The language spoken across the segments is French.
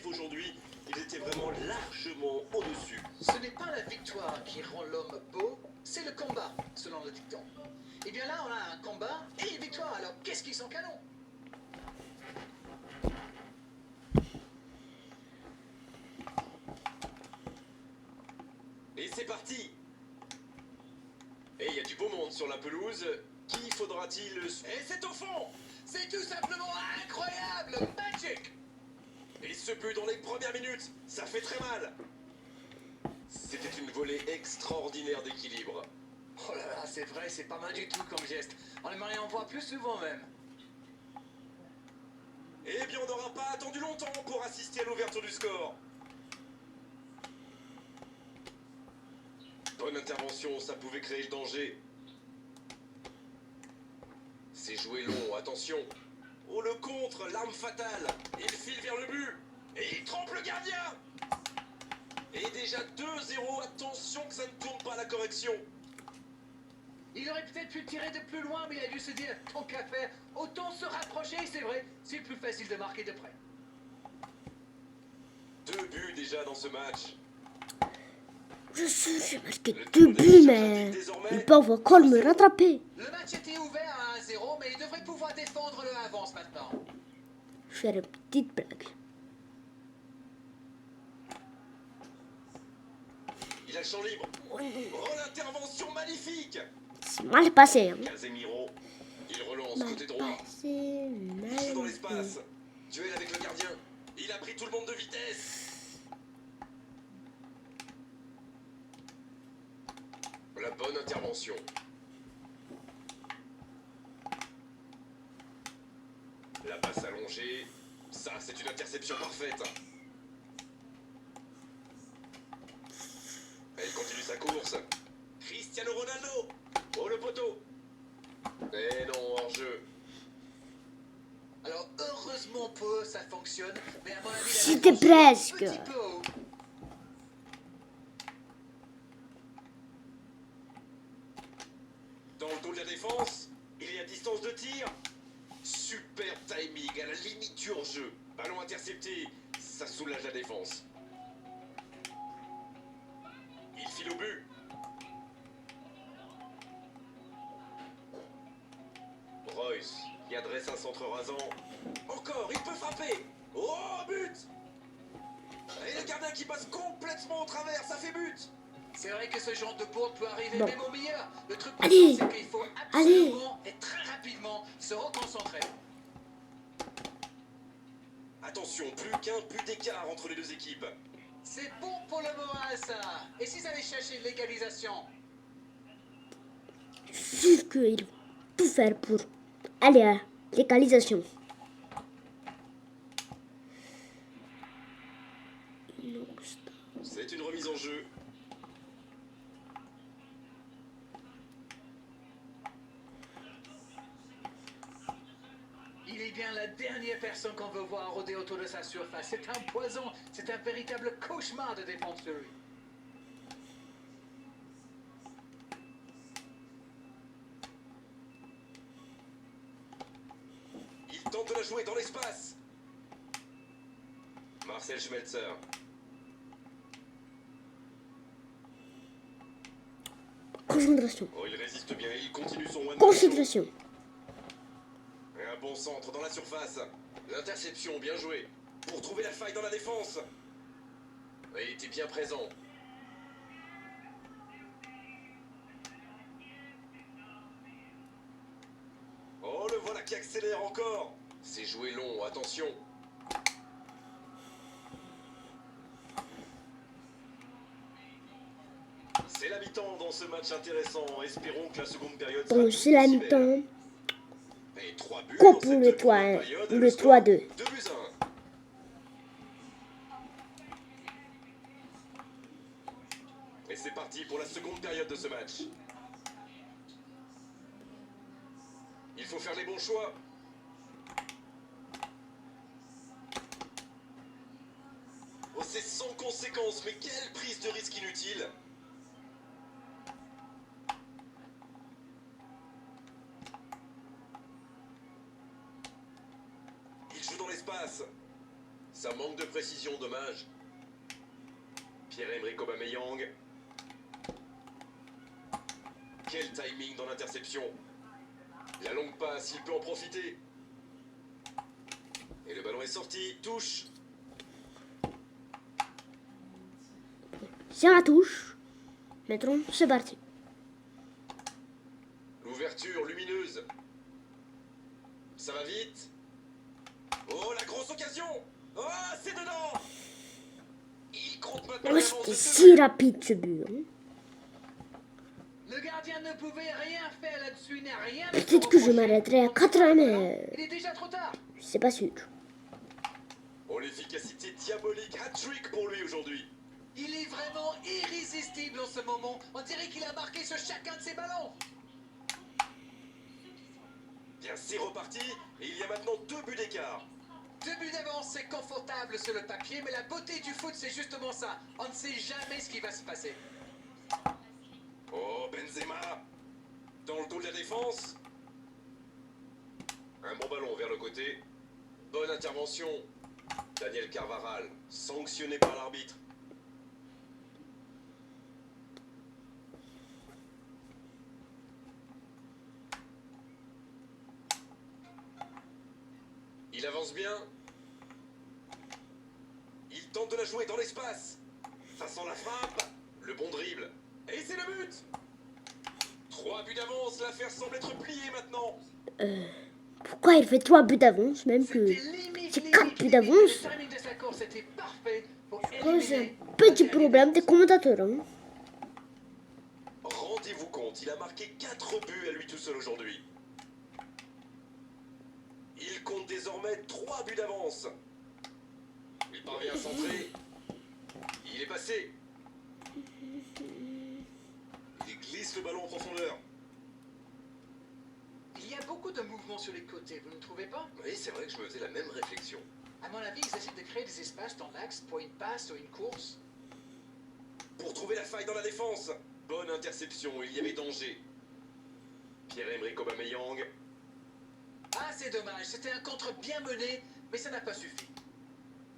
Aujourd'hui, ils étaient vraiment largement au-dessus. Ce n'est pas la victoire qui rend l'homme beau, c'est le combat, selon le dicton. Et bien là, on a un combat et une victoire, alors qu'est-ce qu'ils sont canons? Et c'est parti. Et il y a du beau monde sur la pelouse. Qui faudra-t-il... Et c'est au fond. C'est tout simplement incroyable, magic! Et ce but dans les premières minutes, ça fait très mal. C'était une volée extraordinaire d'équilibre. Oh là là, c'est vrai, c'est pas mal du tout comme geste. On aimerait en voir plus souvent même. Eh bien, on n'aura pas attendu longtemps pour assister à l'ouverture du score. Bonne intervention, ça pouvait créer le danger. C'est joué long, attention. Oh, le contre, l'arme fatale. Il file vers le but. Et il trompe le gardien. Et déjà 2-0, attention que ça ne tourne pas à la correction. Il aurait peut-être pu tirer de plus loin, mais il a dû se dire, tant qu'à faire, autant se rapprocher, c'est vrai, c'est plus facile de marquer de près. 2 buts déjà dans ce match. Je sais, j'ai marqué 2 buts, mais ils peuvent encore me rattraper. Le match était ouvert à 1-0, mais il devrait pouvoir défendre le avance maintenant. Je vais faire une petite blague. Il a le champ libre. Oh, l'intervention magnifique. C'est mal passé. Hein. Casemiro, il relance Mal côté droit. passé, Il joue dans mal l'espace. Duel avec le gardien. Il a pris tout le monde de vitesse. La bonne intervention. La passe allongée. Ça, c'est une interception parfaite. Elle continue sa course. Cristiano Ronaldo. Oh, le poteau. Mais non, hors-jeu. Alors heureusement pour eux, ça fonctionne, mais à mon avis, la C'était défense est un presque. petit peu haut. Dans le dos de la défense, il est à distance de tir. Super timing, à la limite du hors-jeu. Ballon intercepté, ça soulage la défense. Il file au but. Royce, qui adresse un centre rasant. Encore, il peut frapper. Oh, but! Et le gardien qui passe complètement au travers, ça fait but. C'est vrai que ce genre de bourde peut arriver Bon. même au meilleur. Le truc Allez. c'est qu'il faut Allez. absolument et très rapidement se reconcentrer. Attention, plus qu'un but d'écart entre les deux équipes. C'est bon pour le moral, ça. Et s'ils allaient chercher l'égalisation? Je suis sûr qu'ils vont tout faire pour aller à l'égalisation. C'est une remise en jeu. Il est bien la dernière personne qu'on veut voir rôder autour de sa surface. C'est un poison, c'est un véritable cauchemar de défendre sur lui. Il tente de la jouer dans l'espace. Marcel Schmelzer. Concentration. Oh, il résiste bien, il continue son one. Concentration. Et un bon centre dans la surface. L'interception, bien joué. Pour trouver la faille dans la défense. Et il était bien présent. Oh, le voilà qui accélère encore. C'est joué long, attention. C'est la mi-temps dans ce match intéressant. Espérons que la seconde période sera Bon, c'est la aussi belle. mi-temps. Et 3 buts Quoi dans pour cette le 3 première 1 période, ou le score, 3-2? 2 buts à 1. Et c'est parti pour la seconde période de ce match. Il faut faire les bons choix. Oh, c'est sans conséquence, mais quelle prise de risque inutile. Il joue dans l'espace. Ça manque de précision, dommage. Pierre-Emerick Aubameyang. Quel timing dans l'interception. La longue passe, il peut en profiter. Et le ballon est sorti, touche. C'est la touche. Maintenant, c'est parti. L'ouverture lumineuse. Ça va vite. Oh, la grosse occasion. Oh, c'est dedans. Il compte maintenant Oh, l'avance c'était de 2 si buts. rapide ce but. Hein. Le gardien ne pouvait rien faire là-dessus, il n'a rien. Peut-être que je m'arrêterai à 4 mais Il est déjà trop tard. c'est pas sûr. Oh, l'efficacité diabolique. Hat-trick pour lui aujourd'hui. Il est vraiment irrésistible en ce moment. On dirait qu'il a marqué sur chacun de ses ballons. Bien, c'est reparti. Et il y a maintenant 2 buts d'écart. 2 buts d'avance, c'est confortable sur le papier, mais la beauté du foot, c'est justement ça. On ne sait jamais ce qui va se passer. Oh, Benzema. Dans le dos de la défense. Un bon ballon vers le côté. Bonne intervention. Daniel Carvajal, sanctionné par l'arbitre. Il avance bien. Il tente de la jouer dans l'espace. Ça sent la frappe. Le bon dribble. Et c'est le but. 3 buts d'avance. L'affaire semble être pliée maintenant. Pourquoi il fait 3 buts d'avance, même que C'était limite, c'est limite, 4 buts limite. d'avance. Le timing de sa course était parfait pour J'ai éliminer un petit la problème des commentateurs. Hein. Rendez-vous compte, il a marqué 4 buts à lui tout seul aujourd'hui. Il compte désormais 3 buts d'avance. Il parvient à centrer. Il est passé. Il glisse le ballon en profondeur. Il y a beaucoup de mouvements sur les côtés, vous ne trouvez pas? Oui, c'est vrai que je me faisais la même réflexion. À mon avis, ils essaient de créer des espaces dans l'axe pour une passe ou une course. Pour trouver la faille dans la défense. Bonne interception, il y avait danger. Pierre-Emerick Aubameyang. Ah, c'est dommage, c'était un contre bien mené, mais ça n'a pas suffi.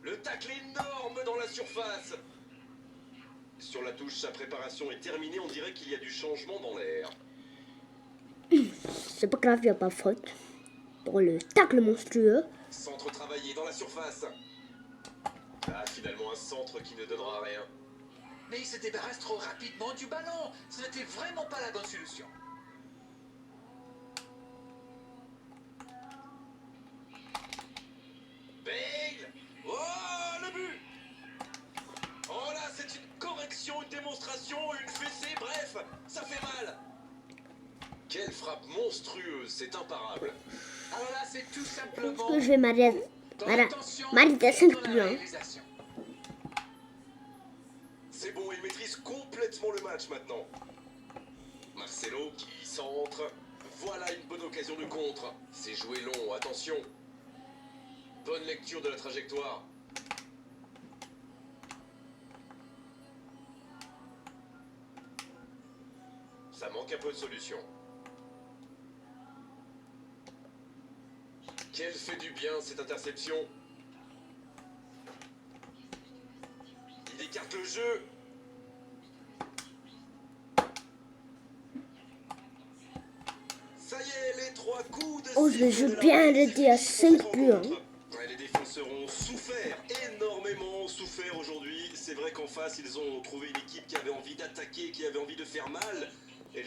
Le tacle énorme dans la surface. Sur la touche, sa préparation est terminée. On dirait qu'il y a du changement dans l'air. C'est pas grave, il n'y a pas faute. Pour le tacle monstrueux. Centre travaillé dans la surface. Ah, finalement un centre qui ne donnera rien. Mais il se débarrasse trop rapidement du ballon. Ce n'était vraiment pas la bonne solution. Bale. Oh, le but. Oh là, c'est une correction, une démonstration, une fessée, bref, ça fait mal. Quelle frappe monstrueuse, c'est imparable. Alors là, c'est tout Est-ce simplement que je vais m'arrêter dans Voilà. l'intention M'arrêter à et 5 dans la buts. Hein. réalisation. C'est bon, il maîtrise complètement le match maintenant. Marcelo qui centre. Voilà une bonne occasion de contre. C'est joué long, attention. Bonne lecture de la trajectoire. Ça manque un peu de solution. Quelle fait du bien cette interception. Il écarte le jeu. Ça y est, les 3 coups de Oh, je vais sifflet de bien l'arbitre, arrêter à c'est fini pour 5 cette buts. Hein. rencontre. Ouais, les défenseurs ont souffert, énormément souffert aujourd'hui. C'est vrai qu'en face, ils ont trouvé une équipe qui avait envie d'attaquer, qui avait envie de faire mal. Et